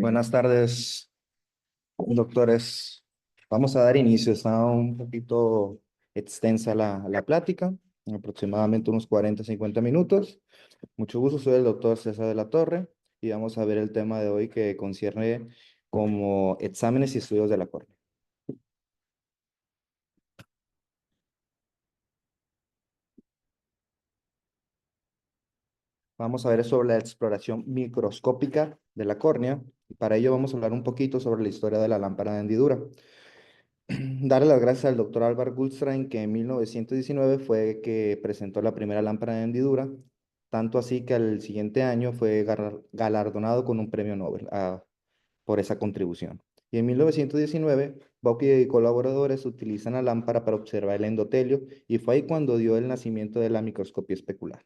Buenas tardes, doctores. Vamos a dar inicio. Está un poquito extensa la plática, aproximadamente unos 40 a 50 minutos. Mucho gusto, soy el doctor César de la Torre y vamos a ver el tema de hoy que concierne como exámenes y estudios de la córnea. Vamos a ver sobre la exploración microscópica de la córnea. Y para ello vamos a hablar un poquito sobre la historia de la lámpara de hendidura. Darle las gracias al doctor Albert Goldstein, que en 1919 fue que presentó la primera lámpara de hendidura, tanto así que al siguiente año fue galardonado con un premio Nobel por esa contribución. Y en 1919, Bauke y colaboradores utilizan la lámpara para observar el endotelio y fue ahí cuando dio el nacimiento de la microscopía especular.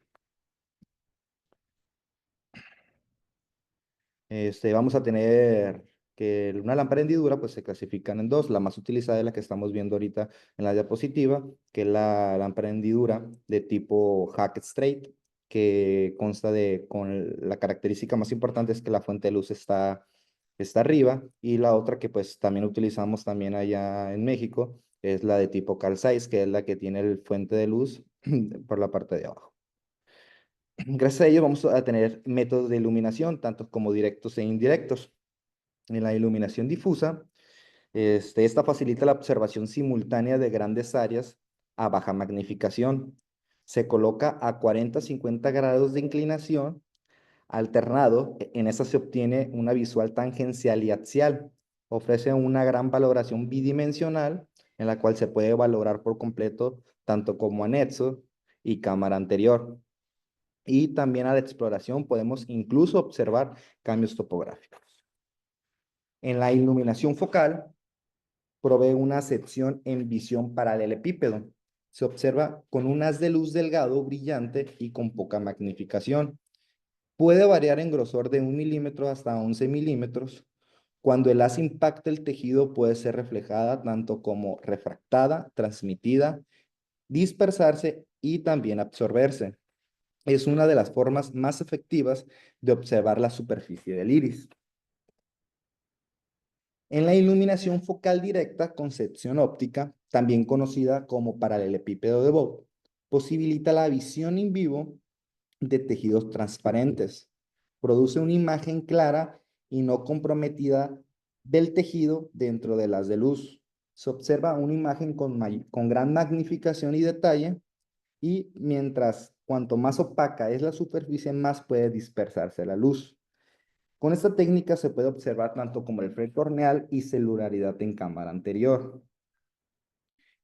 Vamos a tener que una lámpara de hendidura pues se clasifican en dos. La más utilizada es la que estamos viendo ahorita en la diapositiva, que es la lámpara de hendidura de tipo Hack Straight, que consta con la característica más importante es que la fuente de luz está arriba, y la otra que pues también utilizamos también allá en México es la de tipo Carl Zeiss, que es la que tiene el fuente de luz por la parte de abajo. Gracias a ello vamos a tener métodos de iluminación, tanto como directos e indirectos. En la iluminación difusa, esta facilita la observación simultánea de grandes áreas a baja magnificación. Se coloca a 40-50 grados de inclinación alternado. En esta se obtiene una visual tangencial y axial. Ofrece una gran valoración bidimensional en la cual se puede valorar por completo tanto como anexo y cámara anterior. Y también a la exploración podemos incluso observar cambios topográficos. En la iluminación focal, provee una sección en visión paralelepípedo. Se observa con un haz de luz delgado, brillante y con poca magnificación. Puede variar en grosor de 1 milímetro hasta 11 milímetros. Cuando el haz impacta el tejido, puede ser reflejada tanto como refractada, transmitida, dispersarse y también absorberse. Es una de las formas más efectivas de observar la superficie del iris. En la iluminación focal directa con sección óptica, también conocida como paralelepípedo de Bode, posibilita la visión en vivo de tejidos transparentes. Produce una imagen clara y no comprometida del tejido dentro de las de luz. Se observa una imagen con gran magnificación y detalle, y mientras cuanto más opaca es la superficie, más puede dispersarse la luz. Con esta técnica se puede observar tanto como el reflejo corneal y celularidad en cámara anterior.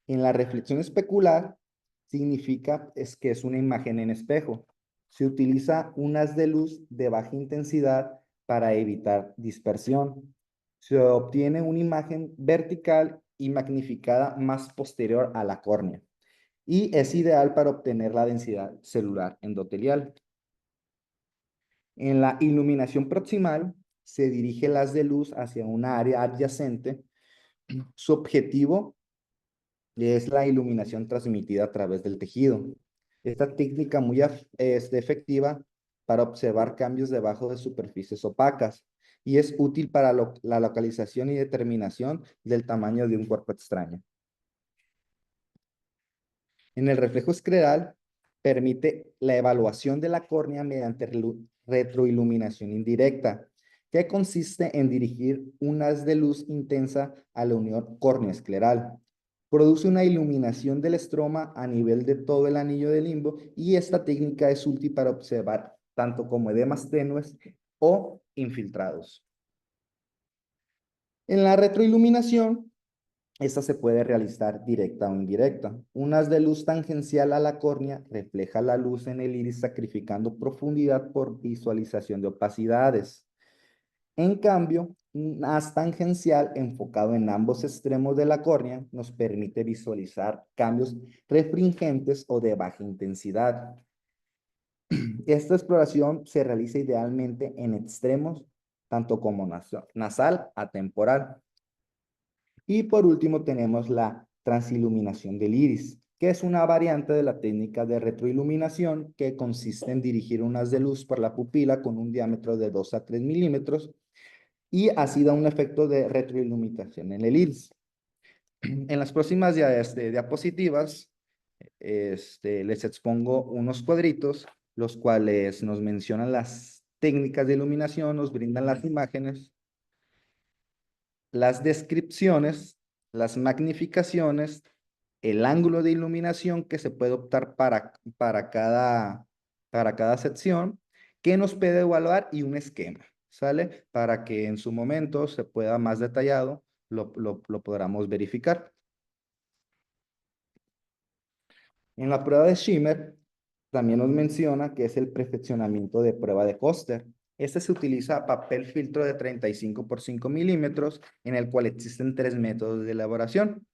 En la reflexión especular, significa que es una imagen en espejo. Se utiliza un haz de luz de baja intensidad para evitar dispersión. Se obtiene una imagen vertical y magnificada más posterior a la córnea, y es ideal para obtener la densidad celular endotelial. En la iluminación proximal, se dirige el haz de luz hacia una área adyacente. Su objetivo es la iluminación transmitida a través del tejido. Esta técnica es efectiva para observar cambios debajo de superficies opacas y es útil para la localización y determinación del tamaño de un cuerpo extraño. En el reflejo escleral, permite la evaluación de la córnea mediante retroiluminación indirecta, que consiste en dirigir un haz de luz intensa a la unión córneo-escleral. Produce una iluminación del estroma a nivel de todo el anillo de limbo, y esta técnica es útil para observar tanto como edemas tenues o infiltrados. En la retroiluminación, esta se puede realizar directa o indirecta. Un haz de luz tangencial a la córnea refleja la luz en el iris, sacrificando profundidad por visualización de opacidades. En cambio, un haz tangencial enfocado en ambos extremos de la córnea nos permite visualizar cambios refringentes o de baja intensidad. Esta exploración se realiza idealmente en extremos, tanto como nasal a temporal. Y por último tenemos la transiluminación del iris, que es una variante de la técnica de retroiluminación que consiste en dirigir un haz de luz por la pupila con un diámetro de 2 a 3 milímetros y así da un efecto de retroiluminación en el iris. En las próximas diapositivas les expongo unos cuadritos, los cuales nos mencionan las técnicas de iluminación, nos brindan las imágenes, las descripciones, las magnificaciones, el ángulo de iluminación que se puede optar para cada sección, que nos puede evaluar y un esquema, ¿sale? Para que en su momento se pueda más detallado, lo podamos verificar. En la prueba de Shimmer, también nos menciona que es el perfeccionamiento de prueba de Coster. Este se utiliza papel filtro de 35 por 5 milímetros, en el cual existen 3 métodos de elaboración.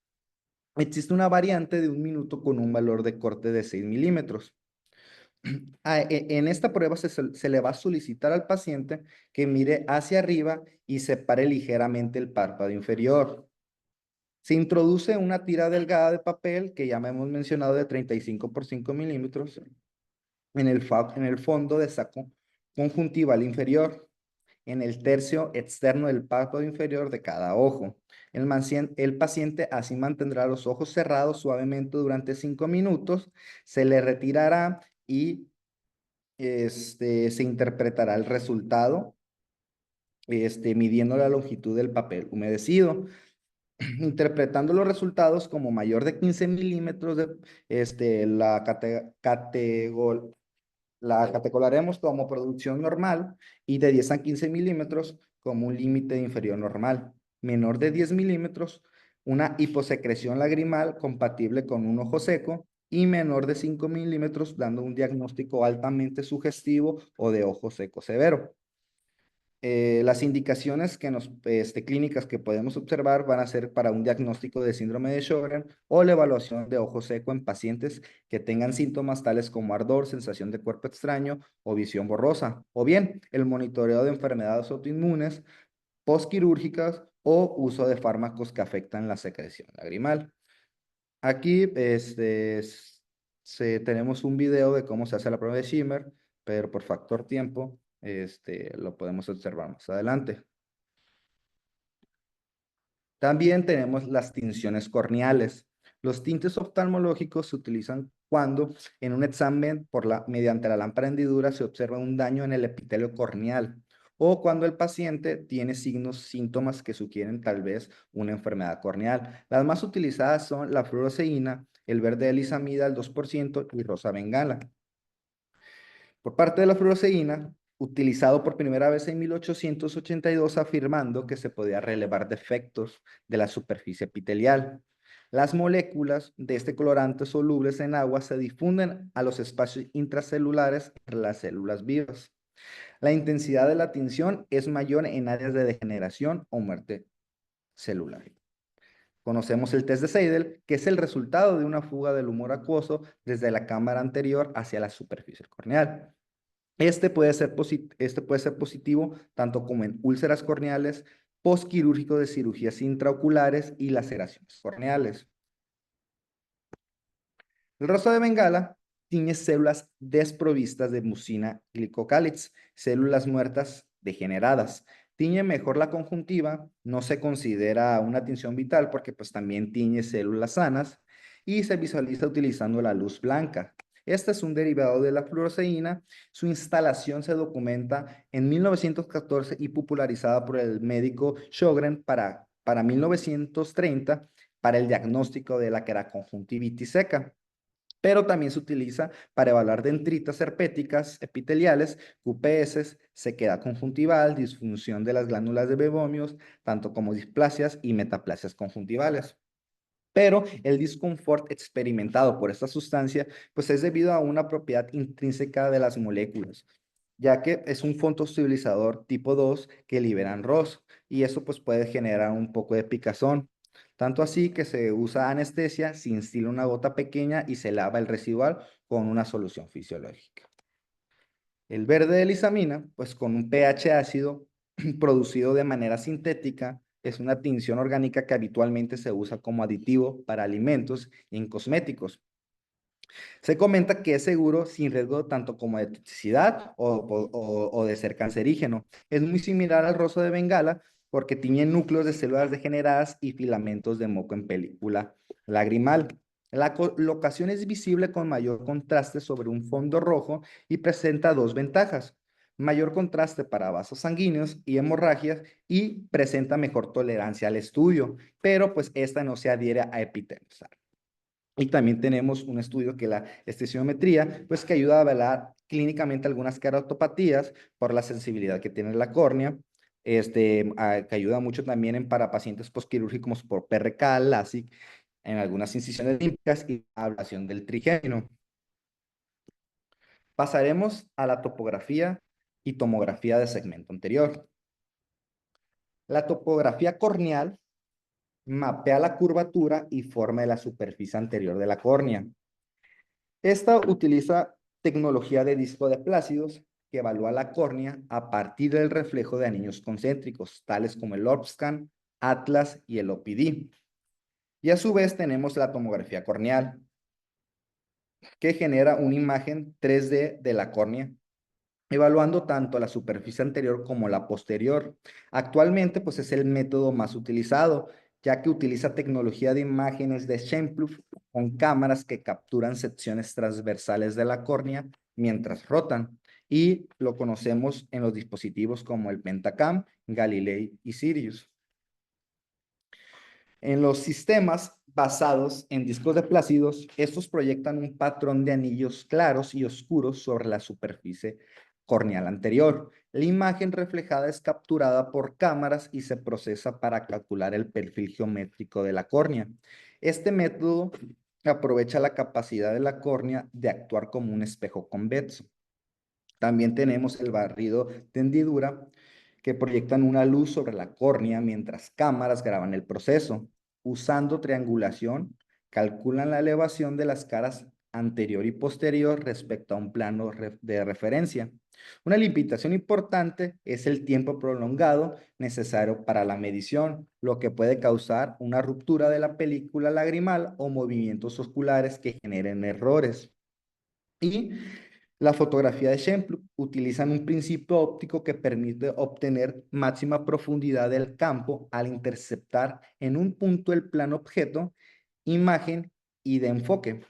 Existe una variante de 1 minuto con un valor de corte de 6 milímetros. En esta prueba se le va a solicitar al paciente que mire hacia arriba y separe ligeramente el párpado inferior. Se introduce una tira delgada de papel que ya me hemos mencionado de 35 por 5 milímetros en el fondo de saco conjuntival inferior, en el tercio externo del párpado inferior de cada ojo. El paciente así mantendrá los ojos cerrados suavemente durante 5 minutos, se le retirará y se interpretará el resultado midiendo la longitud del papel humedecido, interpretando los resultados como mayor de 15 milímetros, la categorizaremos como producción normal y de 10 a 15 milímetros como un límite inferior normal. Menor de 10 milímetros, una hiposecreción lagrimal compatible con un ojo seco y menor de 5 milímetros dando un diagnóstico altamente sugestivo o de ojo seco severo. Las indicaciones clínicas que podemos observar van a ser para un diagnóstico de síndrome de Sjögren o la evaluación de ojo seco en pacientes que tengan síntomas tales como ardor, sensación de cuerpo extraño o visión borrosa, o bien el monitoreo de enfermedades autoinmunes, postquirúrgicas o uso de fármacos que afectan la secreción lagrimal. Aquí tenemos un video de cómo se hace la prueba de Shimmer, pero por factor tiempo lo podemos observar más adelante. También tenemos las tinciones corneales. Los tintes oftalmológicos se utilizan cuando en un examen mediante la lámpara hendidura se observa un daño en el epitelio corneal o cuando el paciente tiene síntomas que sugieren tal vez una enfermedad corneal. Las más utilizadas son la fluoresceína, el verde de lisamida al 2% y rosa bengala. Por parte de la fluoresceína, utilizado por primera vez en 1882, afirmando que se podía relevar defectos de la superficie epitelial. Las moléculas de este colorante solubles en agua se difunden a los espacios intracelulares entre las células vivas. La intensidad de la tinción es mayor en áreas de degeneración o muerte celular. Conocemos el test de Seidel, que es el resultado de una fuga del humor acuoso desde la cámara anterior hacia la superficie corneal. Este puede ser positivo tanto como en úlceras corneales, postquirúrgico de cirugías intraoculares y laceraciones corneales. El rosa de Bengala tiene células desprovistas de mucina glicocálix, células muertas degeneradas. Tiñe mejor la conjuntiva, no se considera una tinción vital porque pues también tiñe células sanas y se visualiza utilizando la luz blanca. Este es un derivado de la fluoresceína. Su instalación se documenta en 1914 y popularizada por el médico Sjögren para 1930 para el diagnóstico de la queraconjuntivitis seca, pero también se utiliza para evaluar dendritas herpéticas epiteliales, QPS, sequedad conjuntival, disfunción de las glándulas de Begomios, tanto como displasias y metaplasias conjuntivales. Pero el disconfort experimentado por esta sustancia pues es debido a una propiedad intrínseca de las moléculas, ya que es un fotosolubilizador tipo 2 que liberan ROS y eso pues puede generar un poco de picazón. Tanto así que se usa anestesia, se instila una gota pequeña y se lava el residual con una solución fisiológica. El verde de lisamina, pues con un pH ácido producido de manera sintética, es una tinción orgánica que habitualmente se usa como aditivo para alimentos y en cosméticos. Se comenta que es seguro sin riesgo tanto como de toxicidad o de ser cancerígeno. Es muy similar al roso de Bengala porque tiene núcleos de células degeneradas y filamentos de moco en película lagrimal. La colocación es visible con mayor contraste sobre un fondo rojo y presenta dos ventajas. Mayor contraste para vasos sanguíneos y hemorragias y presenta mejor tolerancia al estudio, pero pues esta no se adhiere a epitelios. Y también tenemos un estudio que la estesiometría, pues que ayuda a evaluar clínicamente algunas keratopatías por la sensibilidad que tiene la córnea, que ayuda mucho también para pacientes posquirúrgicos por PRK, LASIK, en algunas incisiones límpicas y ablación del trigémino. Pasaremos a la topografía y tomografía de segmento anterior. La topografía corneal mapea la curvatura y forma de la superficie anterior de la córnea. Esta utiliza tecnología de disco de plácidos que evalúa la córnea a partir del reflejo de anillos concéntricos, tales como el ORBSCAN, Atlas y el OPD. Y a su vez tenemos la tomografía corneal, que genera una imagen 3D de la córnea, evaluando tanto la superficie anterior como la posterior. Actualmente, pues es el método más utilizado, ya que utiliza tecnología de imágenes de Scheimpflug con cámaras que capturan secciones transversales de la córnea mientras rotan, y lo conocemos en los dispositivos como el Pentacam, Galilei y Sirius. En los sistemas basados en discos de plácidos, estos proyectan un patrón de anillos claros y oscuros sobre la superficie corneal anterior. La imagen reflejada es capturada por cámaras y se procesa para calcular el perfil geométrico de la córnea. Este método aprovecha la capacidad de la córnea de actuar como un espejo convexo. También tenemos el barrido de hendidura, que proyectan una luz sobre la córnea mientras cámaras graban el proceso. Usando triangulación, calculan la elevación de las caras anterior y posterior respecto a un plano de referencia. Una limitación importante es el tiempo prolongado necesario para la medición, lo que puede causar una ruptura de la película lagrimal o movimientos oculares que generen errores. Y la fotografía de Scheimpflug utilizan un principio óptico que permite obtener máxima profundidad del campo al interceptar en un punto el plano objeto, imagen y de enfoque.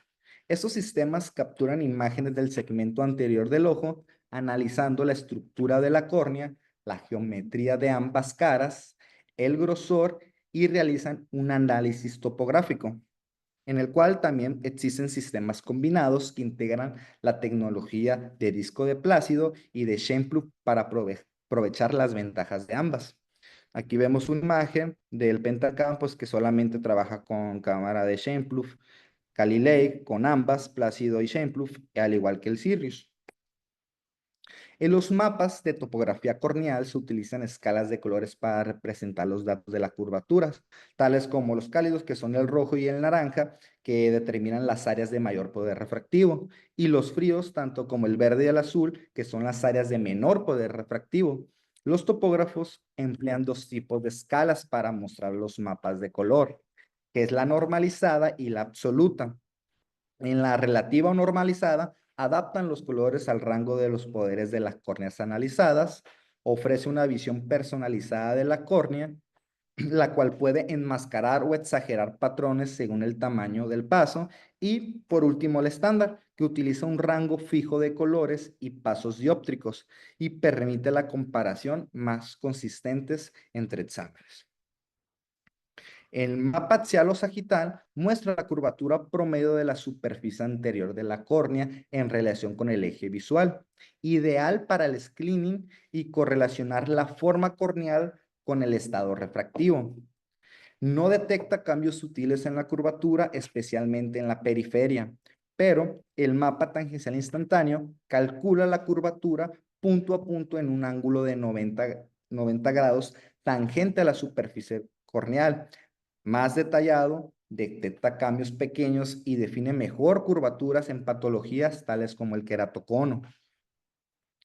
Estos sistemas capturan imágenes del segmento anterior del ojo, analizando la estructura de la córnea, la geometría de ambas caras, el grosor y realizan un análisis topográfico, en el cual también existen sistemas combinados que integran la tecnología de disco de plácido y de Scheimpflug para aprovechar las ventajas de ambas. Aquí vemos una imagen del Pentacam, pues, que solamente trabaja con cámara de Scheimpflug, Galilei con ambas, Plácido y Scheimpflug, al igual que el Sirius. En los mapas de topografía corneal se utilizan escalas de colores para representar los datos de las curvaturas, tales como los cálidos, que son el rojo y el naranja, que determinan las áreas de mayor poder refractivo, y los fríos, tanto como el verde y el azul, que son las áreas de menor poder refractivo. Los topógrafos emplean dos tipos de escalas para mostrar los mapas de color, que es la normalizada y la absoluta. En la relativa o normalizada, adaptan los colores al rango de los poderes de las córneas analizadas, ofrece una visión personalizada de la córnea, la cual puede enmascarar o exagerar patrones según el tamaño del paso, y por último el estándar, que utiliza un rango fijo de colores y pasos dióptricos y permite la comparación más consistentes entre exámenes. El mapa axial o sagital muestra la curvatura promedio de la superficie anterior de la córnea en relación con el eje visual, ideal para el screening y correlacionar la forma corneal con el estado refractivo. No detecta cambios sutiles en la curvatura, especialmente en la periferia, pero el mapa tangencial instantáneo calcula la curvatura punto a punto en un ángulo de 90 grados tangente a la superficie corneal. Más detallado, detecta cambios pequeños y define mejor curvaturas en patologías tales como el queratocono.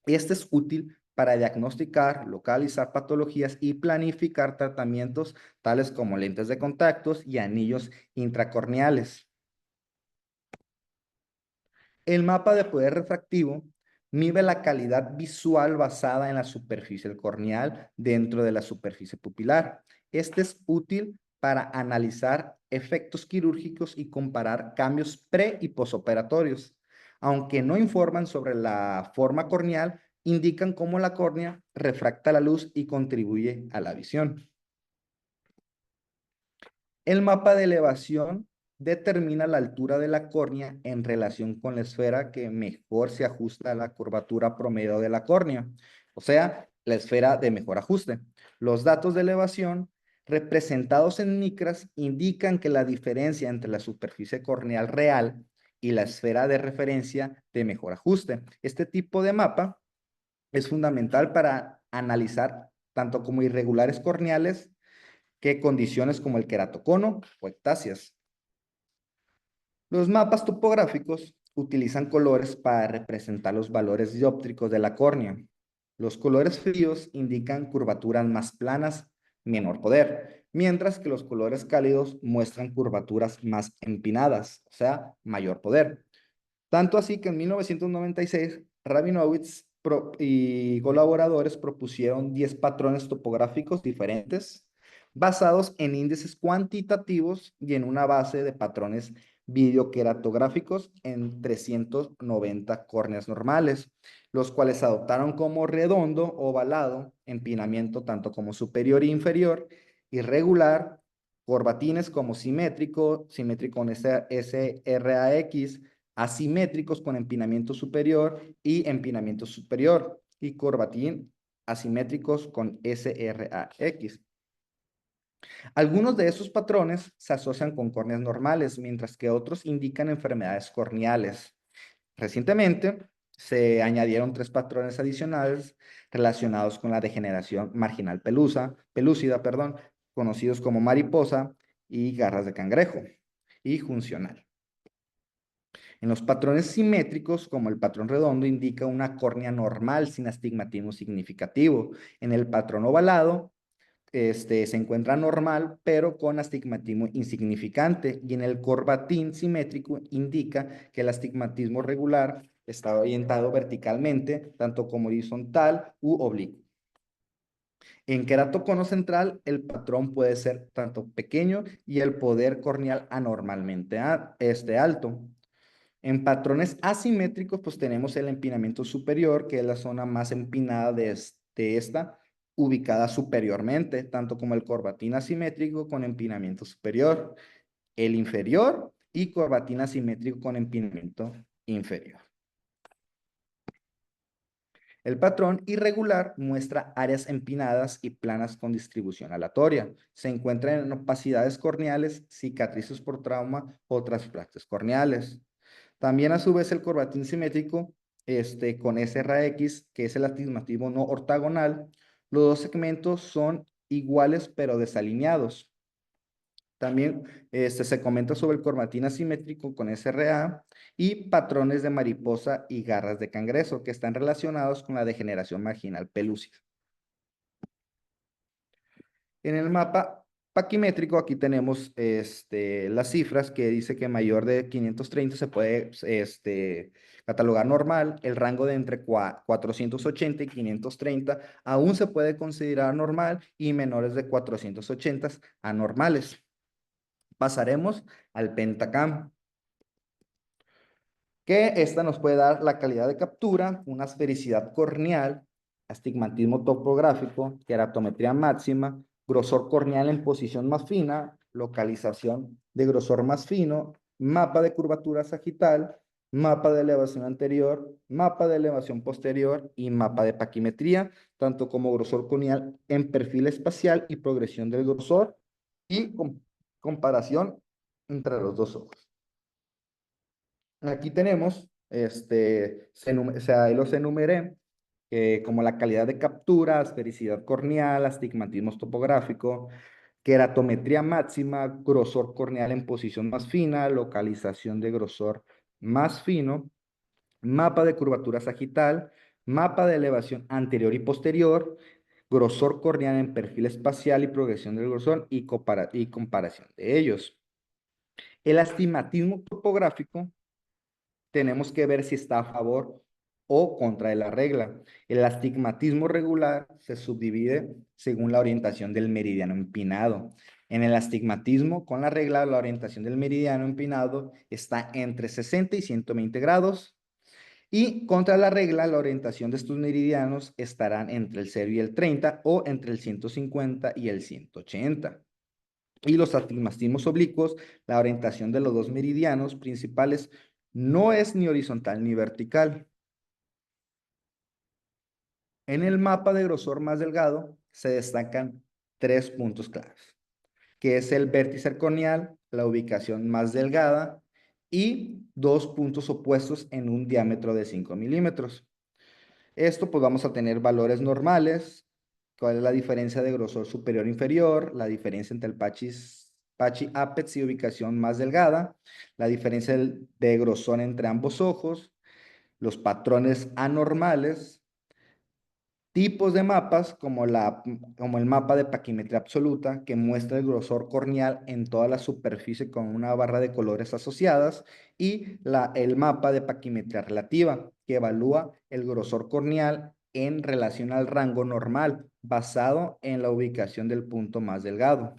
Este es útil para diagnosticar, localizar patologías y planificar tratamientos tales como lentes de contactos y anillos intracorneales. El mapa de poder refractivo mide la calidad visual basada en la superficie corneal dentro de la superficie pupilar. Este es útil para analizar efectos quirúrgicos y comparar cambios pre- y posoperatorios. Aunque no informan sobre la forma corneal, indican cómo la córnea refracta la luz y contribuye a la visión. El mapa de elevación determina la altura de la córnea en relación con la esfera que mejor se ajusta a la curvatura promedio de la córnea, o sea, la esfera de mejor ajuste. Los datos de elevación representados en micras indican que la diferencia entre la superficie corneal real y la esfera de referencia de mejor ajuste. Este tipo de mapa es fundamental para analizar tanto como irregulares corneales que condiciones como el queratocono o ectasias. Los mapas topográficos utilizan colores para representar los valores dióptricos de la córnea. Los colores fríos indican curvaturas más planas, menor poder, mientras que los colores cálidos muestran curvaturas más empinadas, o sea, mayor poder. Tanto así que en 1996, Rabinowitz y colaboradores propusieron 10 patrones topográficos diferentes basados en índices cuantitativos y en una base de patrones videoqueratográficos en 390 córneas normales, los cuales adoptaron como redondo, ovalado, empinamiento tanto como superior e inferior, irregular, corbatines como simétrico, simétrico con SRAX, asimétricos con empinamiento superior y empinamiento superior, y corbatín asimétricos con SRAX. Algunos de esos patrones se asocian con córneas normales, mientras que otros indican enfermedades corneales. Recientemente se añadieron 3 patrones adicionales relacionados con la degeneración marginal pelúcida, conocidos como mariposa y garras de cangrejo, y funcional. En los patrones simétricos, como el patrón redondo, indica una córnea normal sin astigmatismo significativo. En el patrón ovalado, se encuentra normal, pero con astigmatismo insignificante. Y en el corbatín simétrico indica que el astigmatismo regular está orientado verticalmente, tanto como horizontal u oblicuo. En queratocono central, el patrón puede ser tanto pequeño y el poder corneal anormalmente alto. En patrones asimétricos, pues tenemos el empinamiento superior, que es la zona más empinada de esta, ubicada superiormente, tanto como el corbatín asimétrico con empinamiento superior, el inferior y corbatín asimétrico con empinamiento inferior. El patrón irregular muestra áreas empinadas y planas con distribución aleatoria. Se encuentra en opacidades corneales, cicatrices por trauma o trasplantes corneales. También a su vez el corbatín simétrico con SRAX, que es el astigmatismo no ortogonal, los dos segmentos son iguales pero desalineados. También se comenta sobre el corbatín asimétrico con SRA y patrones de mariposa y garras de cangrejo que están relacionados con la degeneración marginal pelúcida. En el mapa paquimétrico aquí tenemos las cifras que dice que mayor de 530 se puede catalogar normal, el rango de entre 480 y 530 aún se puede considerar normal y menores de 480 anormales. Pasaremos al Pentacam, que esta nos puede dar la calidad de captura, una esfericidad corneal, astigmatismo topográfico, queratometría máxima, grosor corneal en posición más fina, localización de grosor más fino, mapa de curvatura sagital, mapa de elevación anterior, mapa de elevación posterior y mapa de paquimetría, tanto como grosor corneal en perfil espacial y progresión del grosor y comparación entre los dos ojos. Aquí tenemos, o sea, ahí los enumeré, como la calidad de captura, asfericidad corneal, astigmatismo topográfico, queratometría máxima, grosor corneal en posición más fina, localización de grosor más fino, mapa de curvatura sagital, mapa de elevación anterior y posterior, grosor corneal en perfil espacial y progresión del grosor y comparación de ellos. El astigmatismo topográfico tenemos que ver si está a favor o contra de la regla. El astigmatismo regular se subdivide según la orientación del meridiano empinado. En el astigmatismo, con la regla, la orientación del meridiano empinado está entre 60 y 120 grados. Y contra la regla, la orientación de estos meridianos estarán entre el 0 y el 30 o entre el 150 y el 180. Y los astigmatismos oblicuos, la orientación de los dos meridianos principales no es ni horizontal ni vertical. En el mapa de grosor más delgado se destacan tres puntos claves, que es el vértice corneal, la ubicación más delgada y dos puntos opuestos en un diámetro de 5 milímetros. Esto pues vamos a tener valores normales, cuál es la diferencia de grosor superior e inferior, la diferencia entre el Pachi apex y ubicación más delgada, la diferencia de grosor entre ambos ojos, los patrones anormales, tipos de mapas como el mapa de paquimetría absoluta que muestra el grosor corneal en toda la superficie con una barra de colores asociadas y el mapa de paquimetría relativa que evalúa el grosor corneal en relación al rango normal basado en la ubicación del punto más delgado.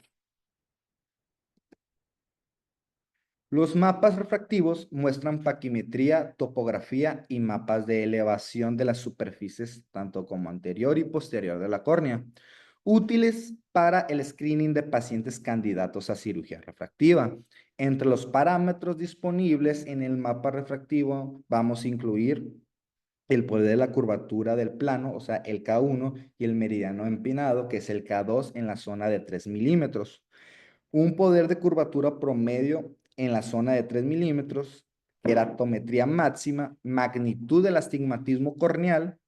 Los mapas refractivos muestran paquimetría, topografía y mapas de elevación de las superficies, tanto como anterior y posterior de la córnea, útiles para el screening de pacientes candidatos a cirugía refractiva. Entre los parámetros disponibles en el mapa refractivo vamos a incluir el poder de la curvatura del plano, o sea, el K1, y el meridiano empinado, que es el K2 en la zona de 3 milímetros. Un poder de curvatura promedio en la zona de 3 milímetros, keratometría máxima, magnitud del astigmatismo corneal,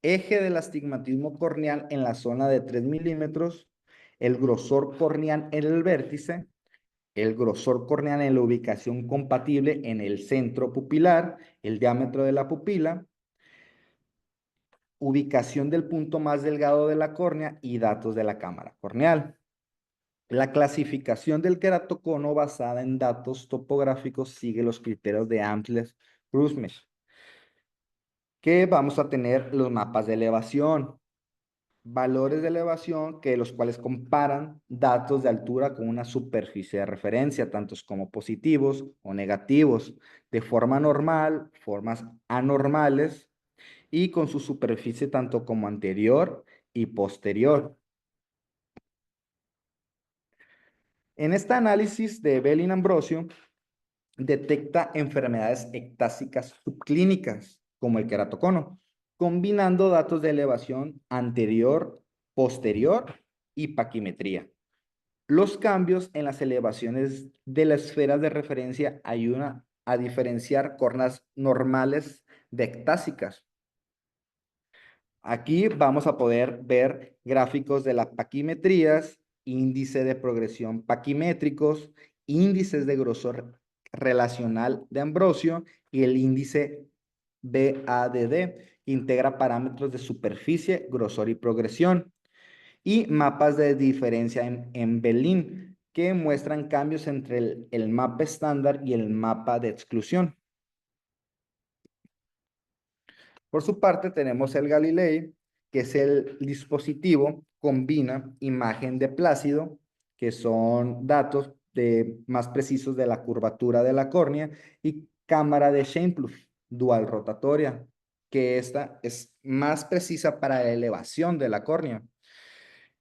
eje del astigmatismo corneal en la zona de 3 milímetros, el grosor corneal en el vértice, el grosor corneal en la ubicación compatible en el centro pupilar, el diámetro de la pupila, ubicación del punto más delgado de la córnea y datos de la cámara corneal. La clasificación del queratocono basada en datos topográficos sigue los criterios de Amsler-Grusmesh, que vamos a tener los mapas de elevación, valores de elevación que los cuales comparan datos de altura con una superficie de referencia, tantos como positivos o negativos, de forma normal, formas anormales y con su superficie tanto como anterior y posterior. En este análisis de Belin-Ambrosio, detecta enfermedades ectásicas subclínicas, como el queratocono, combinando datos de elevación anterior, posterior y paquimetría. Los cambios en las elevaciones de las esferas de referencia ayudan a diferenciar cornas normales de ectásicas. Aquí vamos a poder ver gráficos de las paquimetrías, índice de progresión paquimétricos, índices de grosor relacional de Ambrosio y el índice BADD, que integra parámetros de superficie, grosor y progresión, y mapas de diferencia en Belin, que muestran cambios entre el mapa estándar y el mapa de exclusión. Por su parte, tenemos el Galilei, que es el dispositivo, combina imagen de Plácido, que son datos más precisos de la curvatura de la córnea, y cámara de Scheimpflug, dual rotatoria, que esta es más precisa para la elevación de la córnea.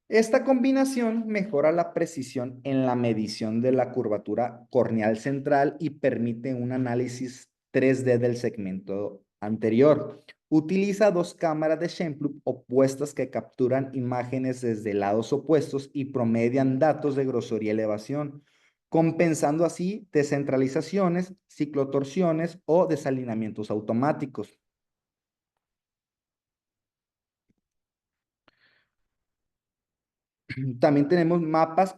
Esta combinación mejora la precisión en la medición de la curvatura corneal central y permite un análisis 3D del segmento anterior. Utiliza dos cámaras de Scheimpflug opuestas que capturan imágenes desde lados opuestos y promedian datos de grosor y elevación, compensando así descentralizaciones, ciclotorsiones o desalineamientos automáticos. También tenemos mapas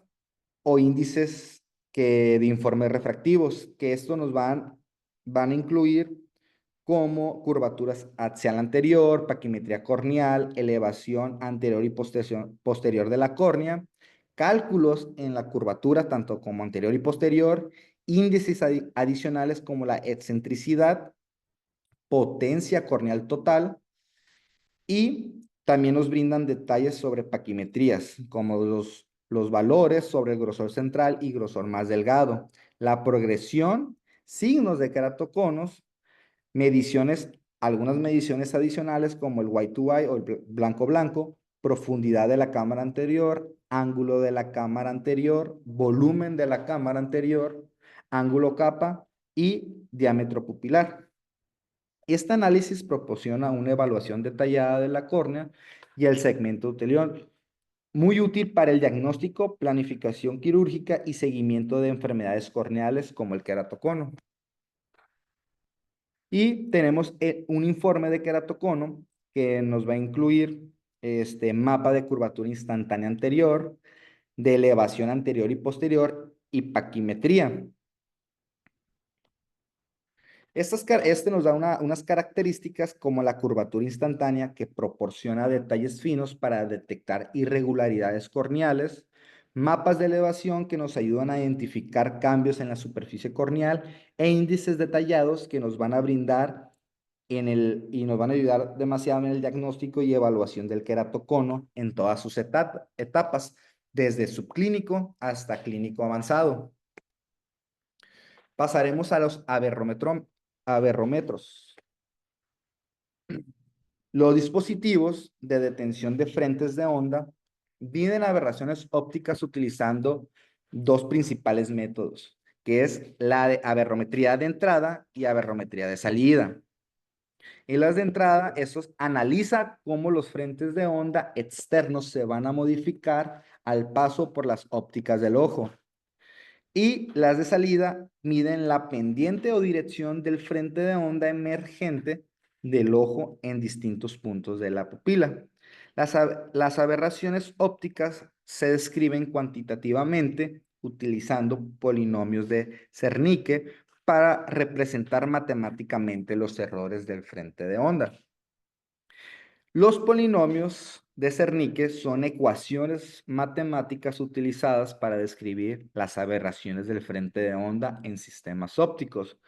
o índices de informes refractivos, que esto van a incluir como curvaturas axial anterior, paquimetría corneal, elevación anterior y posterior de la córnea, cálculos en la curvatura tanto como anterior y posterior, índices adicionales como la excentricidad potencia corneal total y también nos brindan detalles sobre paquimetrías, como los valores sobre el grosor central y grosor más delgado, la progresión, signos de keratoconos, mediciones, algunas mediciones adicionales como el white to white o el blanco-blanco, profundidad de la cámara anterior, ángulo de la cámara anterior, volumen de la cámara anterior, ángulo capa y diámetro pupilar. Este análisis proporciona una evaluación detallada de la córnea y el segmento uterior, muy útil para el diagnóstico, planificación quirúrgica y seguimiento de enfermedades corneales como el queratocono. Y tenemos un informe de queratocono que nos va a incluir este mapa de curvatura instantánea anterior, de elevación anterior y posterior y paquimetría. Este nos da unas características como la curvatura instantánea que proporciona detalles finos para detectar irregularidades corneales, mapas de elevación que nos ayudan a identificar cambios en la superficie corneal e índices detallados que nos van a brindar y nos van a ayudar demasiado en el diagnóstico y evaluación del queratocono en todas sus etapas, desde subclínico hasta clínico avanzado. Pasaremos a los aberrómetros. Los dispositivos de detención de frentes de onda miden aberraciones ópticas utilizando dos principales métodos, que es la de aberrometría de entrada y aberrometría de salida. En las de entrada, estos analiza cómo los frentes de onda externos se van a modificar al paso por las ópticas del ojo. Y las de salida miden la pendiente o dirección del frente de onda emergente del ojo en distintos puntos de la pupila. Las aberraciones ópticas se describen cuantitativamente utilizando polinomios de Zernike para representar matemáticamente los errores del frente de onda. Los polinomios de Zernike son ecuaciones matemáticas utilizadas para describir las aberraciones del frente de onda en sistemas ópticos.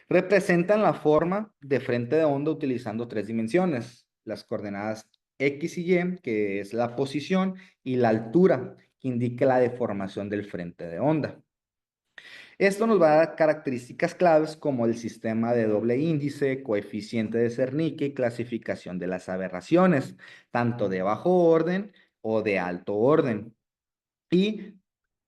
Representan la forma de frente de onda utilizando tres dimensiones, las coordenadas X y Y, que es la posición, y la altura, que indica la deformación del frente de onda. Esto nos va a dar características claves como el sistema de doble índice, coeficiente de Zernike y clasificación de las aberraciones, tanto de bajo orden o de alto orden. Y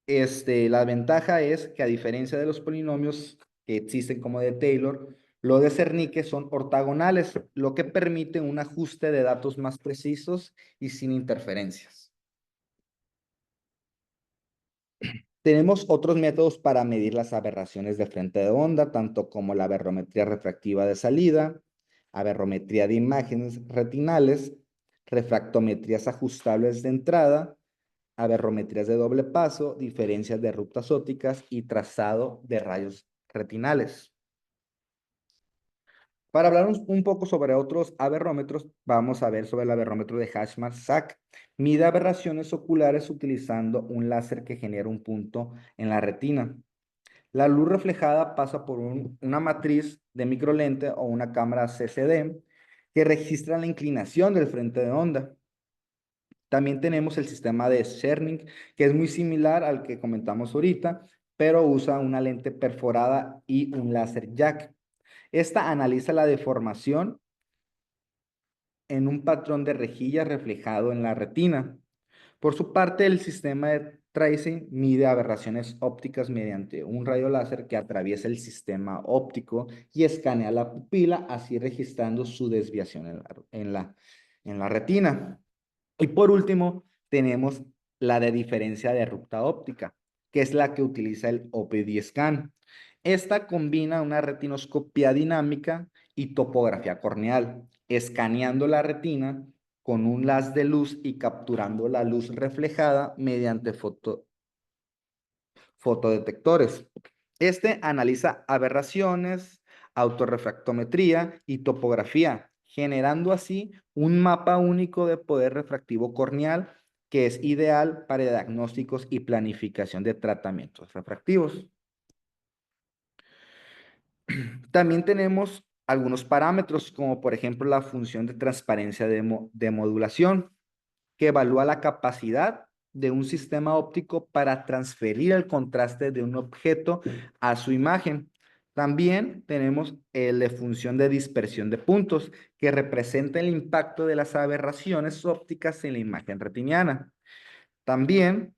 la ventaja es que a diferencia de los polinomios que existen como de Taylor, los de Zernike son ortogonales, lo que permite un ajuste de datos más precisos y sin interferencias. Tenemos otros métodos para medir las aberraciones de frente de onda, tanto como la aberrometría refractiva de salida, aberrometría de imágenes retinales, refractometrías ajustables de entrada, aberrometrías de doble paso, diferencias de rutas ópticas y trazado de rayos retinales. Para hablar un poco sobre otros aberrómetros, vamos a ver sobre el aberrómetro de Hashmar-Sack. Mide aberraciones oculares utilizando un láser que genera un punto en la retina. La luz reflejada pasa por una matriz de microlente o una cámara CCD que registra la inclinación del frente de onda. También tenemos el sistema de Cerning, que es muy similar al que comentamos ahorita, pero usa una lente perforada y un láser jack. Esta analiza la deformación en un patrón de rejilla reflejado en la retina. Por su parte, el sistema de tracing mide aberraciones ópticas mediante un rayo láser que atraviesa el sistema óptico y escanea la pupila, así registrando su desviación en la retina. Y por último, tenemos la de diferencia de ruta óptica, que es la que utiliza el OPD scan. Esta combina una retinoscopía dinámica y topografía corneal, escaneando la retina con un haz de luz y capturando la luz reflejada mediante fotodetectores. Este analiza aberraciones, autorrefractometría y topografía, generando así un mapa único de poder refractivo corneal que es ideal para diagnósticos y planificación de tratamientos refractivos. También tenemos algunos parámetros, como por ejemplo la función de transparencia de modulación, que evalúa la capacidad de un sistema óptico para transferir el contraste de un objeto a su imagen. También tenemos el de función de dispersión de puntos, que representa el impacto de las aberraciones ópticas en la imagen retiniana. También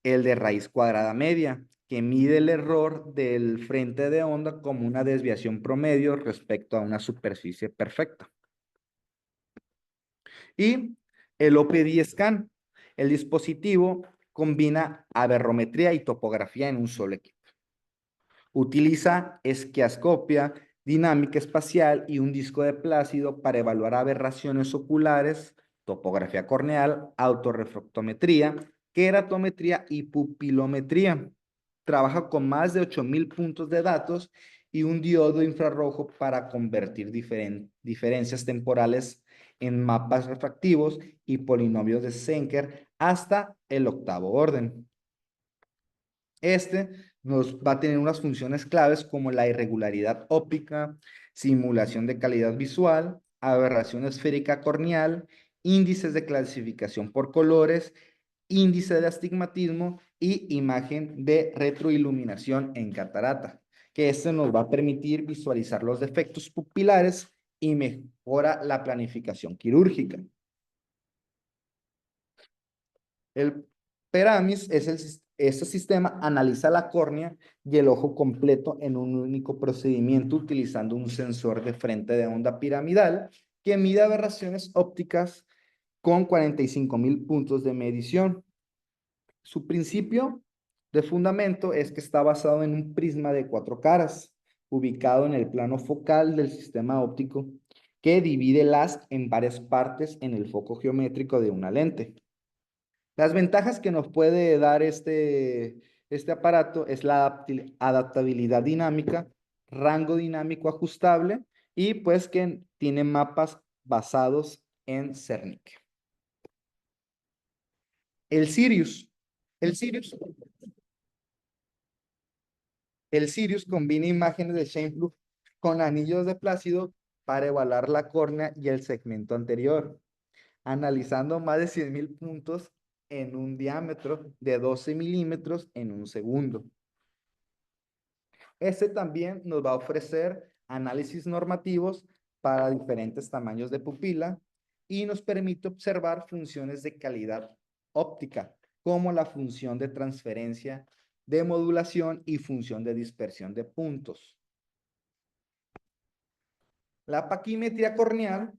el de raíz cuadrada media, que mide el error del frente de onda como una desviación promedio respecto a una superficie perfecta. Y el OPD Scan, el dispositivo combina aberrometría y topografía en un solo equipo. Utiliza esquiascopia, dinámica espacial y un disco de Plácido para evaluar aberraciones oculares, topografía corneal, autorrefractometría, queratometría y pupilometría. Trabaja con más de 8.000 puntos de datos y un diodo infrarrojo para convertir diferencias temporales en mapas refractivos y polinomios de Senker hasta el octavo orden. Este nos va a tener unas funciones claves como la irregularidad óptica, simulación de calidad visual, aberración esférica corneal, índices de clasificación por colores, índice de astigmatismo y imagen de retroiluminación en catarata, que este nos va a permitir visualizar los defectos pupilares y mejora la planificación quirúrgica. El PERAMIS este sistema analiza la córnea y el ojo completo en un único procedimiento utilizando un sensor de frente de onda piramidal que mide aberraciones ópticas con 45.000 puntos de medición. Su principio de fundamento es que está basado en un prisma de 4 caras, ubicado en el plano focal del sistema óptico, que divide el haz en varias partes en el foco geométrico de una lente. Las ventajas que nos puede dar este aparato es la adaptabilidad dinámica, rango dinámico ajustable y pues que tiene mapas basados en Cernic. El Sirius. El Sirius, el Sirius combina imágenes de Scheimpflug con anillos de Plácido para evaluar la córnea y el segmento anterior, analizando más de 100.000 puntos en un diámetro de 12 milímetros en un segundo. Este también nos va a ofrecer análisis normativos para diferentes tamaños de pupila y nos permite observar funciones de calidad óptica, como la función de transferencia, de modulación y función de dispersión de puntos. La paquimetría corneal,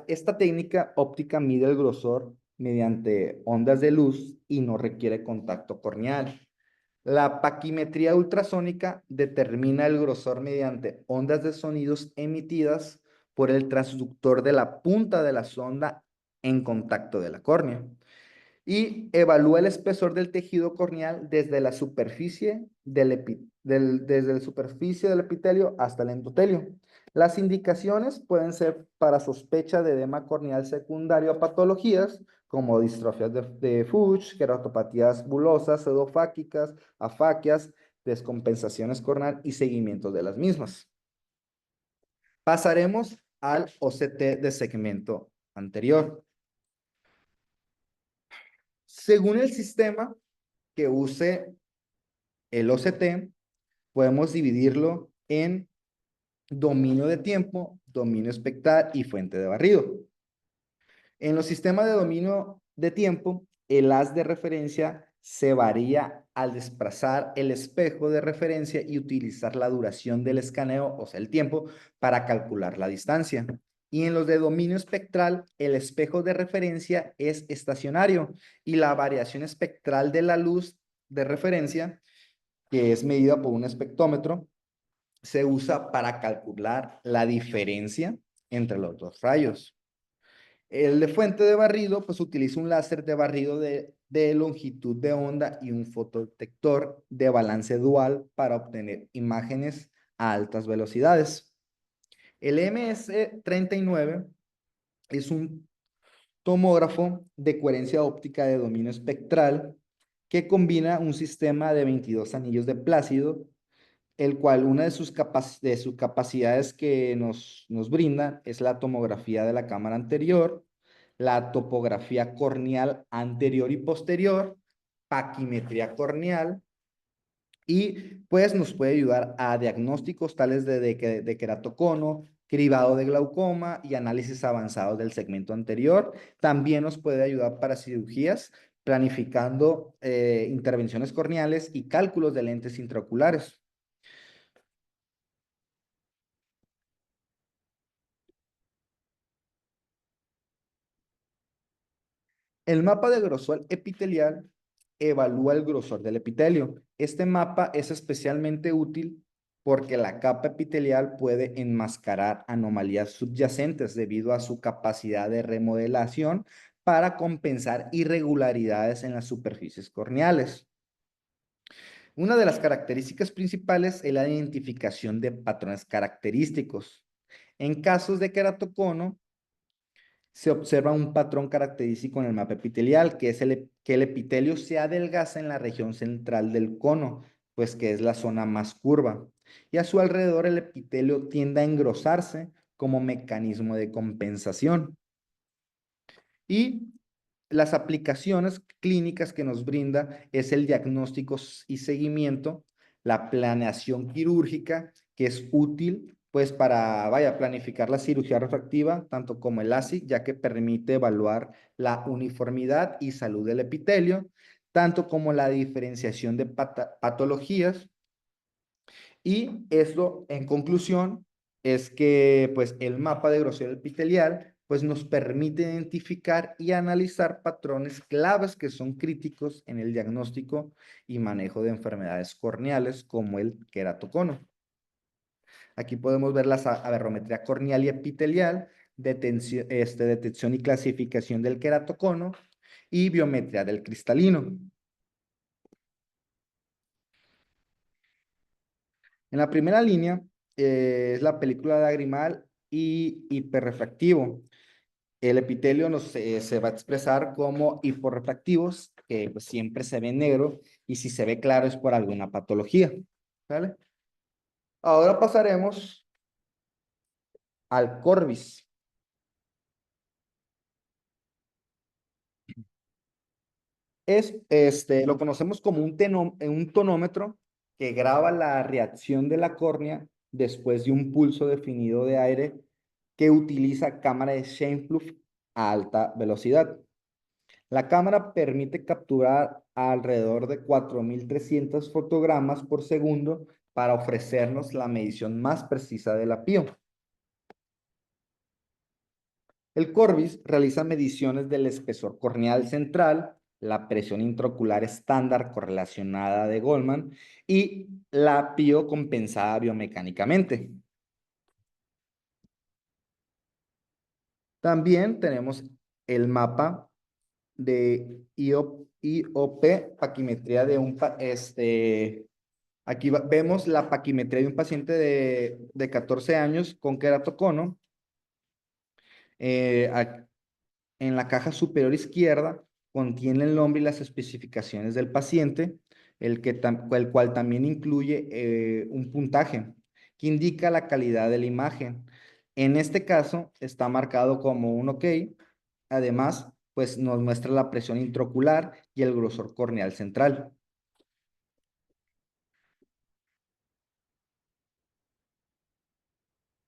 esta técnica óptica mide el grosor mediante ondas de luz y no requiere contacto corneal. La paquimetría ultrasónica determina el grosor mediante ondas de sonidos emitidas por el transductor de la punta de la sonda en contacto de la córnea y evalúa el espesor del tejido corneal desde la superficie desde la superficie del epitelio hasta el endotelio. Las indicaciones pueden ser para sospecha de edema corneal secundario a patologías como distrofias de Fuchs, queratopatías bulosas, pseudofáquicas, afaquias, descompensaciones corneal y seguimiento de las mismas. Pasaremos al OCT de segmento anterior. Según el sistema que use el OCT, podemos dividirlo en dominio de tiempo, dominio espectral y fuente de barrido. En los sistemas de dominio de tiempo, el haz de referencia se varía al desplazar el espejo de referencia y utilizar la duración del escaneo, o sea, el tiempo, para calcular la distancia. Y en los de dominio espectral, el espejo de referencia es estacionario y la variación espectral de la luz de referencia, que es medida por un espectrómetro, se usa para calcular la diferencia entre los dos rayos. El de fuente de barrido, pues utiliza un láser de barrido de longitud de onda y un fotodetector de balance dual para obtener imágenes a altas velocidades. El MS39 es un tomógrafo de coherencia óptica de dominio espectral que combina un sistema de 22 anillos de Plácido el cual una de de sus capacidades que nos brinda es la tomografía de la cámara anterior, la topografía corneal anterior y posterior, paquimetría corneal, y pues nos puede ayudar a diagnósticos tales de queratocono, cribado de glaucoma y análisis avanzados del segmento anterior. También nos puede ayudar para cirugías, planificando intervenciones corneales y cálculos de lentes intraoculares. El mapa de grosor epitelial evalúa el grosor del epitelio. Este mapa es especialmente útil porque la capa epitelial puede enmascarar anomalías subyacentes debido a su capacidad de remodelación para compensar irregularidades en las superficies corneales. Una de las características principales es la identificación de patrones característicos. En casos de queratocono, se observa un patrón característico en el mapa epitelial, que es que el epitelio se adelgaza en la región central del cono, pues que es la zona más curva. Y a su alrededor el epitelio tiende a engrosarse como mecanismo de compensación. Y las aplicaciones clínicas que nos brinda es el diagnóstico y seguimiento, la planeación quirúrgica, que es útil pues para, vaya, planificar la cirugía refractiva, tanto como el LASIK, ya que permite evaluar la uniformidad y salud del epitelio, tanto como la diferenciación de patologías. Y esto, en conclusión, es que pues el mapa de grosor epitelial pues nos permite identificar y analizar patrones claves que son críticos en el diagnóstico y manejo de enfermedades corneales como el queratocono. Aquí podemos ver la aberrometría corneal y epitelial, detección y clasificación del queratocono y biometría del cristalino. En la primera línea es la película lagrimal y hiperrefractivo. El epitelio se va a expresar como hiporrefractivos, que pues, siempre se ve negro, y si se ve claro es por alguna patología. ¿Vale? Ahora pasaremos al Corbis. Lo conocemos como un tonómetro que graba la reacción de la córnea después de un pulso definido de aire que utiliza cámara de Scheimpflug a alta velocidad. La cámara permite capturar alrededor de 4.300 fotogramas por segundo para ofrecernos la medición más precisa del apío. El Corbis realiza mediciones del espesor corneal central, la presión intraocular estándar correlacionada de Goldman y la apío compensada biomecánicamente. También tenemos el mapa de IOP, paquimetría de aquí vemos la paquimetría de un paciente de 14 años con queratocono. Eh, en la caja superior izquierda contiene el nombre y las especificaciones del paciente, el cual también incluye un puntaje que indica la calidad de la imagen. En este caso está marcado como un OK. Además, pues nos muestra la presión intraocular y el grosor corneal central.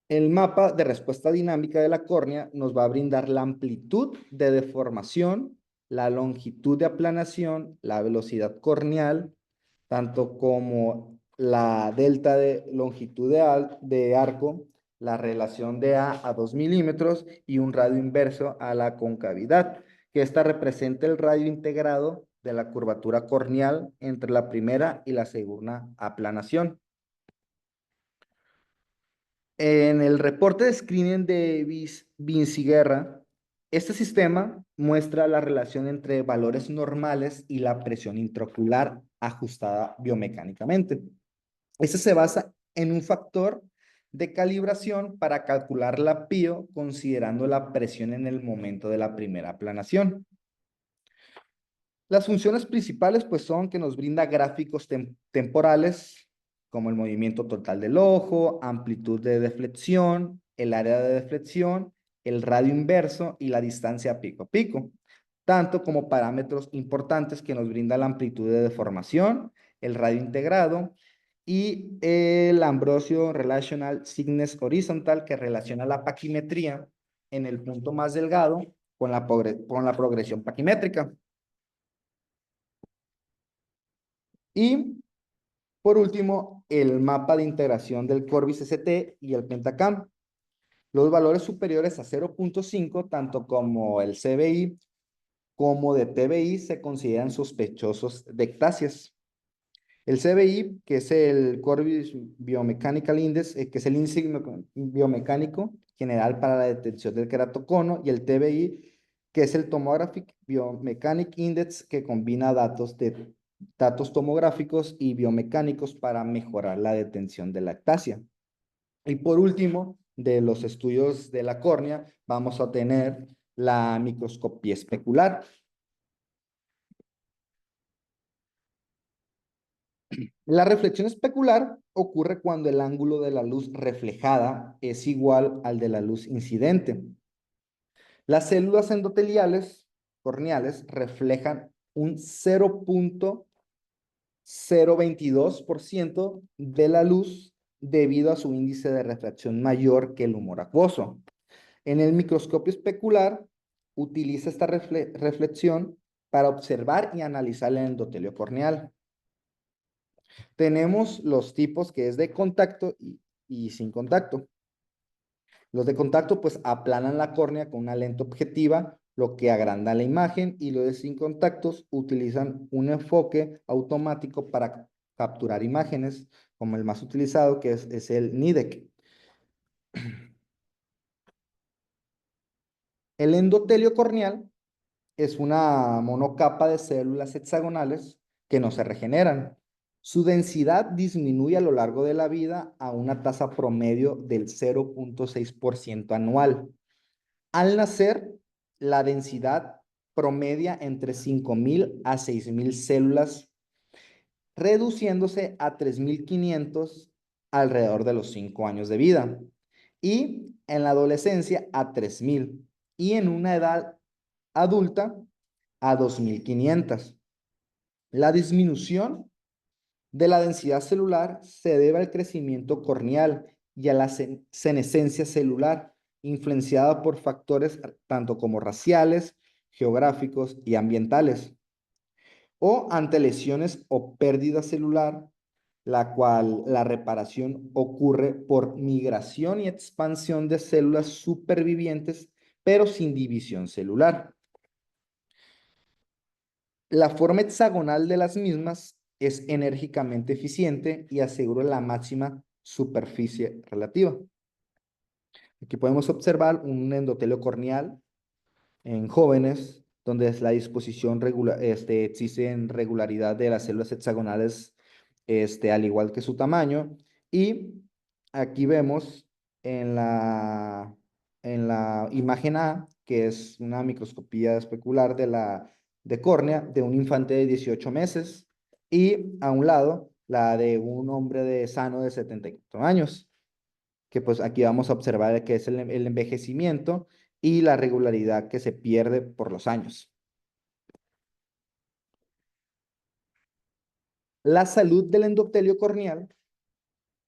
El mapa de respuesta dinámica de la córnea nos va a brindar la amplitud de deformación, la longitud de aplanación, la velocidad corneal, tanto como la delta de longitud de arco, la relación de A 2 milímetros y un radio inverso a la concavidad, que esta representa el radio integrado de la curvatura corneal entre la primera y la segunda aplanación. En el reporte de screening de Vinci-Guerra, este sistema muestra la relación entre valores normales y la presión intraocular ajustada biomecánicamente. Este se basa en un factor de calibración para calcular la PIO considerando la presión en el momento de la primera aplanación. Las funciones principales pues son que nos brinda gráficos temporales, como el movimiento total del ojo, amplitud de deflexión, el área de deflexión, el radio inverso y la distancia pico a pico, tanto como parámetros importantes que nos brinda la amplitud de deformación, el radio integrado y el Ambrosio Relational Thickness Horizontal, que relaciona la paquimetría en el punto más delgado con la progresión paquimétrica. Y por último, el mapa de integración del Corbis ST y el Pentacam. Los valores superiores a 0.5, tanto como el CBI como de TBI, se consideran sospechosos de ectasias. El CBI, que es el Corbis Biomechanical Index, que es el índice biomecánico general para la detección del queratocono, y el TBI, que es el Tomographic Biomechanic Index, que combina datos tomográficos y biomecánicos para mejorar la detención de la ectasia. Y por último, de los estudios de la córnea, vamos a tener la microscopía especular. La reflexión especular ocurre cuando el ángulo de la luz reflejada es igual al de la luz incidente. Las células endoteliales corneales reflejan un 0.022% de la luz debido a su índice de refracción mayor que el humor acuoso. En el microscopio especular, utiliza esta reflexión para observar y analizar el endotelio corneal. Tenemos los tipos que es de contacto y sin contacto. Los de contacto pues aplanan la córnea con una lente objetiva, lo que agranda la imagen, y los de sin contactos utilizan un enfoque automático para capturar imágenes, como el más utilizado que es el NIDEC. El endotelio corneal es una monocapa de células hexagonales que no se regeneran. Su densidad disminuye a lo largo de la vida a una tasa promedio del 0.6% anual. Al nacer, la densidad promedia entre 5.000 a 6.000 células, reduciéndose a 3.500 alrededor de los 5 años de vida, y en la adolescencia a 3.000, y en una edad adulta a 2.500. La disminución de la densidad celular se debe al crecimiento corneal y a la senescencia celular, influenciada por factores tanto como raciales, geográficos y ambientales, o ante lesiones o pérdida celular, la cual la reparación ocurre por migración y expansión de células supervivientes, pero sin división celular. La forma hexagonal de las mismas es enérgicamente eficiente y asegura la máxima superficie relativa. Aquí podemos observar un endotelio corneal en jóvenes, donde es la disposición regular, existe en regularidad de las células hexagonales, al igual que su tamaño. Y aquí vemos en la imagen A, que es una microscopía especular de córnea de un infante de 18 meses, y a un lado la de un hombre sano de 74 años, que pues aquí vamos a observar que es el envejecimiento y la regularidad que se pierde por los años. La salud del endotelio corneal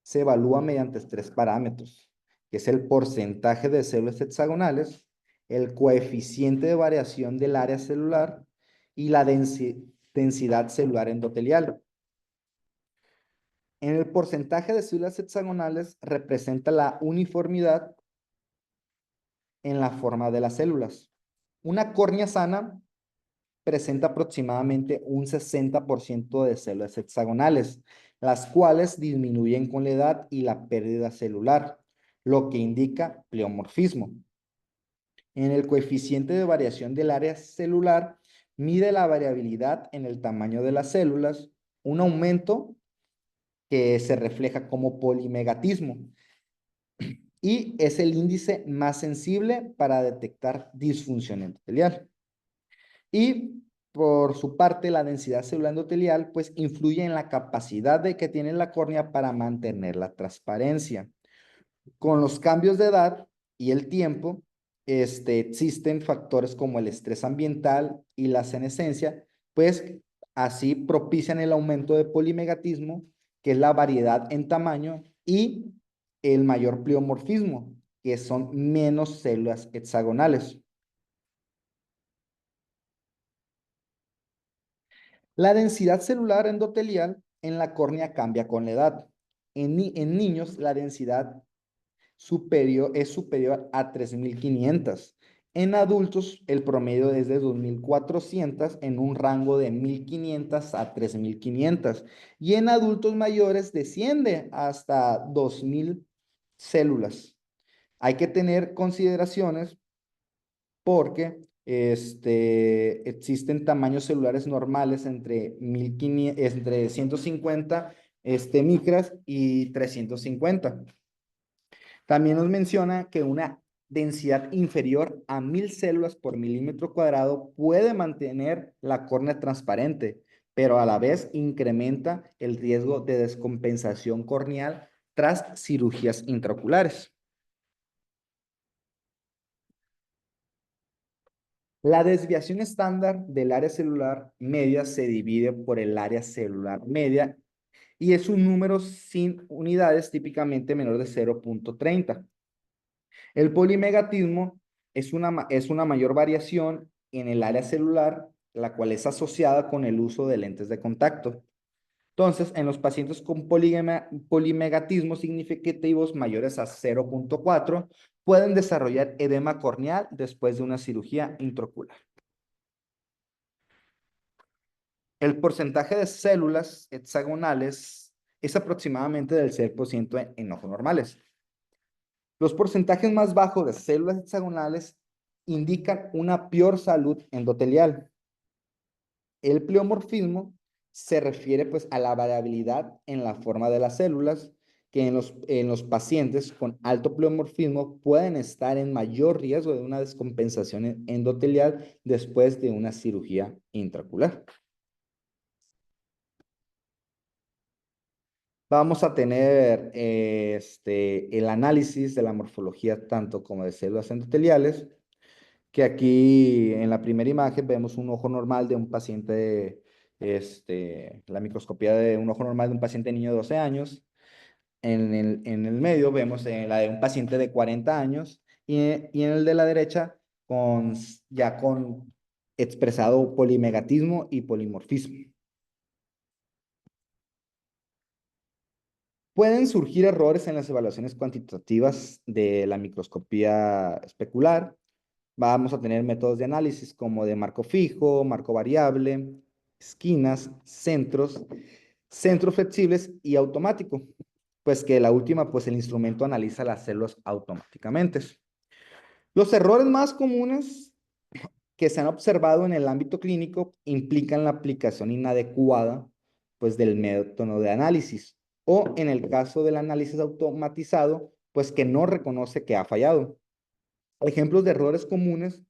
se evalúa mediante 3 parámetros, que es el porcentaje de células hexagonales, el coeficiente de variación del área celular y la densidad celular endotelial. En el porcentaje de células hexagonales representa la uniformidad en la forma de las células. Una córnea sana presenta aproximadamente un 60% de células hexagonales, las cuales disminuyen con la edad y la pérdida celular, lo que indica pleomorfismo. En el coeficiente de variación del área celular, mide la variabilidad en el tamaño de las células, un aumento que se refleja como polimegatismo, y es el índice más sensible para detectar disfunción endotelial. Y por su parte, la densidad celular endotelial, pues influye en la capacidad de que tiene la córnea para mantener la transparencia. Con los cambios de edad y el tiempo, existen factores como el estrés ambiental y la senescencia, pues así propician el aumento de polimegatismo, que es la variedad en tamaño, y el mayor pleomorfismo, que son menos células hexagonales. La densidad celular endotelial en la córnea cambia con la edad. En niños, la densidad es superior a 3.500. En adultos, el promedio es de 2.400 en un rango de 1.500 a 3.500. Y en adultos mayores desciende hasta 2.000 células. Hay que tener consideraciones porque existen tamaños celulares normales entre 1500, entre 150 micras y 350. También nos menciona que una densidad inferior a 1.000 células por milímetro cuadrado puede mantener la córnea transparente, pero a la vez incrementa el riesgo de descompensación corneal tras cirugías intraoculares. La desviación estándar del área celular media se divide por el área celular media y es un número sin unidades típicamente menor de 0.30. El polimegatismo es una mayor variación en el área celular, la cual es asociada con el uso de lentes de contacto. Entonces, en los pacientes con polimegatismos significativos mayores a 0.4, pueden desarrollar edema corneal después de una cirugía intraocular. El porcentaje de células hexagonales es aproximadamente del 6% en ojos normales. Los porcentajes más bajos de células hexagonales indican una peor salud endotelial. El pleomorfismo se refiere pues a la variabilidad en la forma de las células que en los pacientes con alto pleomorfismo pueden estar en mayor riesgo de una descompensación endotelial después de una cirugía intraocular. Vamos a tener el análisis de la morfología tanto como de células endoteliales, que aquí en la primera imagen vemos un ojo normal de un paciente, la microscopía de un ojo normal de un paciente niño de 12 años. En el medio vemos la de un paciente de 40 años y en el de la derecha ya con expresado polimegatismo y polimorfismo. Pueden surgir errores en las evaluaciones cuantitativas de la microscopía especular. Vamos a tener métodos de análisis como de marco fijo, marco variable, esquinas, centros flexibles y automático. Pues que la última, pues el instrumento analiza las células automáticamente. Los errores más comunes que se han observado en el ámbito clínico implican la aplicación inadecuada pues del método de análisis o en el caso del análisis automatizado pues que no reconoce que ha fallado. Ejemplos de errores comunes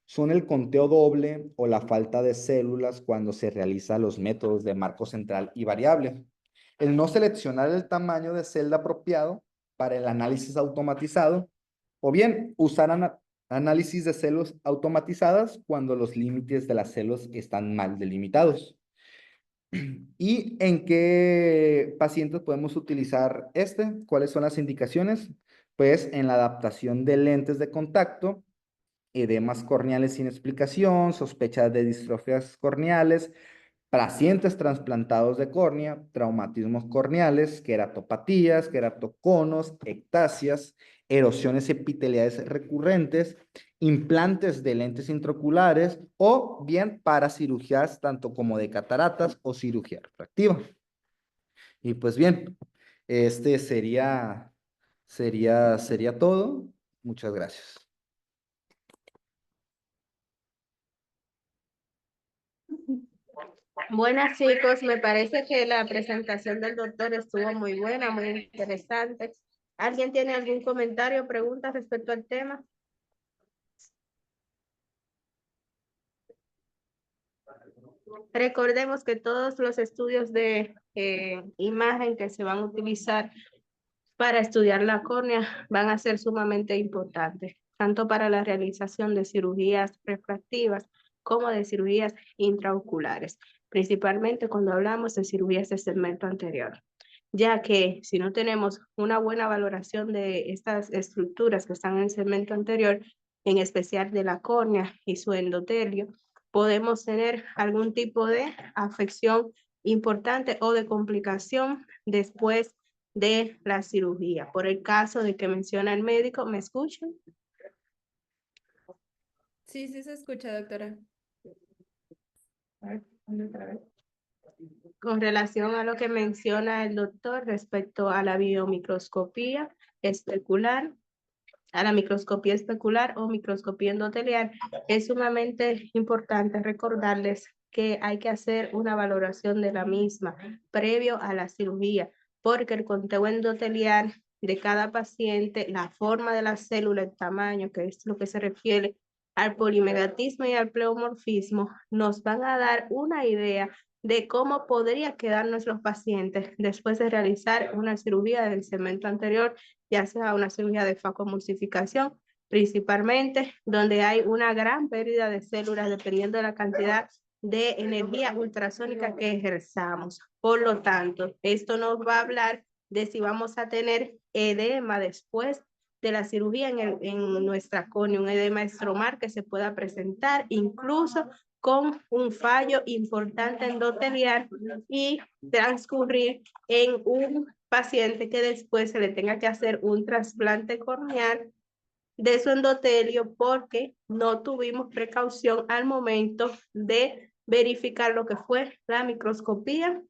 son el conteo doble o la falta de células cuando se realizan los métodos de marco central y variable. El no seleccionar el tamaño de celda apropiado para el análisis automatizado o bien usar análisis de células automatizadas cuando los límites de las células están mal delimitados. ¿Y en qué pacientes podemos utilizar ¿Cuáles son las indicaciones? Pues en la adaptación de lentes de contacto, edemas corneales sin explicación, sospechas de distrofias corneales, pacientes trasplantados de córnea, traumatismos corneales, queratopatías, queratoconos, ectasias, erosiones epiteliales recurrentes, implantes de lentes intraoculares o bien para cirugías tanto como de cataratas o cirugía refractiva. Y pues bien, este sería todo. Muchas gracias. Buenas chicos, me parece que la presentación del doctor estuvo muy buena, muy interesante. ¿Alguien tiene algún comentario o pregunta respecto al tema? Recordemos que todos los estudios de imagen que se van a utilizar para estudiar la córnea van a ser sumamente importantes, tanto para la realización de cirugías refractivas como de cirugías intraoculares, principalmente cuando hablamos de cirugías de segmento anterior, ya que si no tenemos una buena valoración de estas estructuras que están en el segmento anterior, en especial de la córnea y su endotelio, podemos tener algún tipo de afección importante o de complicación después de la cirugía. Por el caso de que menciona el médico, ¿me escuchan? Sí, sí se escucha, doctora. Con relación a lo que menciona el doctor respecto a la biomicroscopía especular, a la microscopía especular o microscopía endotelial, es sumamente importante recordarles que hay que hacer una valoración de la misma previo a la cirugía, porque el conteo endotelial de cada paciente, la forma de la célula, el tamaño, que es lo que se refiere al polimedastismo y al pleomorfismo, nos van a dar una idea de cómo podría quedar nuestros pacientes después de realizar una cirugía del segmento anterior, ya sea una cirugía de facomulsificación, principalmente donde hay una gran pérdida de células dependiendo de la cantidad de energía ultrasónica que ejerzamos. Por lo tanto, esto nos va a hablar de si vamos a tener edema después de la cirugía en nuestra córnea, un edema estromal que se pueda presentar incluso con un fallo importante endotelial y transcurrir en un paciente que después se le tenga que hacer un trasplante corneal de su endotelio porque no tuvimos precaución al momento de verificar lo que fue la microscopía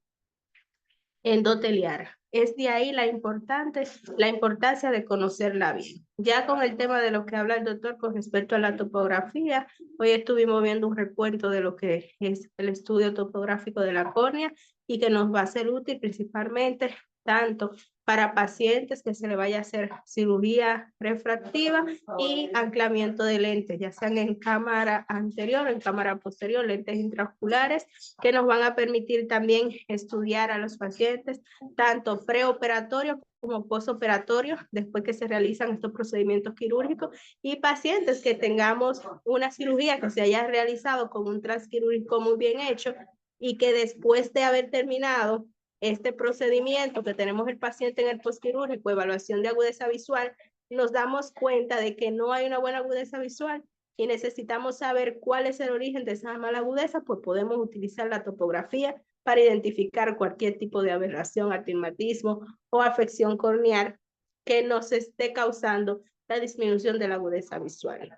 endoteliar. Es de ahí la importancia de conocerla bien. Ya con el tema de lo que habla el doctor con respecto a la topografía, hoy estuvimos viendo un recuento de lo que es el estudio topográfico de la córnea y que nos va a ser útil principalmente tanto para pacientes que se le vaya a hacer cirugía refractiva y anclamiento de lentes, ya sean en cámara anterior o en cámara posterior, lentes intraoculares, que nos van a permitir también estudiar a los pacientes, tanto preoperatorio como postoperatorio, después que se realizan estos procedimientos quirúrgicos, y pacientes que tengamos una cirugía que se haya realizado con un transquirúrgico muy bien hecho y que después de haber terminado este procedimiento que tenemos el paciente en el postquirúrgico, evaluación de agudeza visual, nos damos cuenta de que no hay una buena agudeza visual y necesitamos saber cuál es el origen de esa mala agudeza, pues podemos utilizar la topografía para identificar cualquier tipo de aberración, astigmatismo o afección corneal que nos esté causando la disminución de la agudeza visual.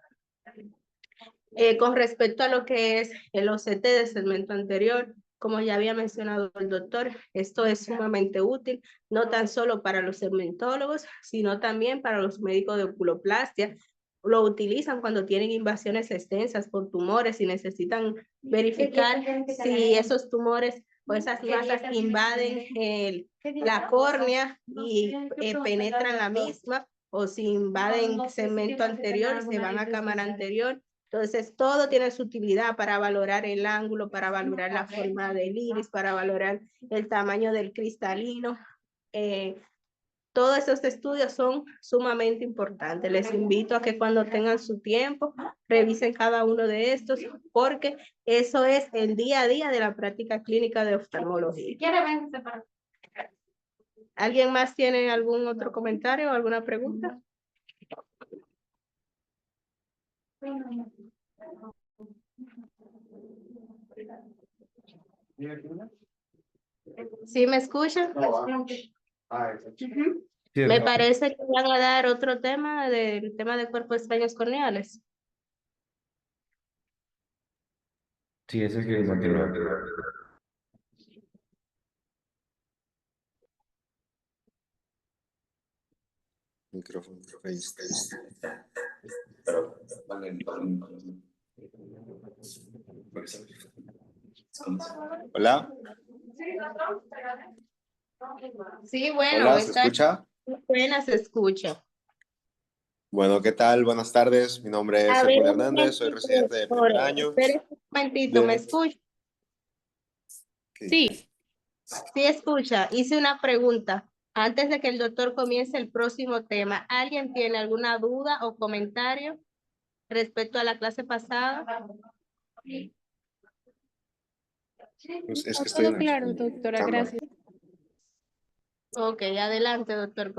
Con respecto a lo que es el OCT de segmento anterior, como ya había mencionado el doctor, esto es sumamente útil, no tan solo para los segmentólogos, sino también para los médicos de oculoplastia. Lo utilizan cuando tienen invasiones extensas por tumores y necesitan verificar si esos tumores o esas masas invaden la córnea y penetran la misma, o si invaden segmento anterior y se van a cámara anterior. Entonces, todo tiene su utilidad para valorar el ángulo, para valorar la forma del iris, para valorar el tamaño del cristalino. Todos esos estudios son sumamente importantes. Les invito a que cuando tengan su tiempo, revisen cada uno de estos, porque eso es el día a día de la práctica clínica de oftalmología. ¿Alguien más tiene algún otro comentario o alguna pregunta? ¿Sí me escuchan? Me parece que van a dar otro tema del tema de cuerpos extraños corneales. Sí, ese es el anterior. Micrófono. Hola. Sí, bueno. Hola, ¿se escucha? Buena, se escucha. Bueno, ¿qué tal? Buenas tardes. Mi nombre es A ver, Edwin un Hernández, soy momentito, residente de primer doctor. año. Espere un momentito, ¿me escucha? Sí, sí escucha. Hice una pregunta. Antes de que el doctor comience el próximo tema, ¿alguien tiene alguna duda o comentario respecto a la clase pasada? Pues es que estoy Todo en claro, doctora, cámara. gracias. Ok, adelante, doctor.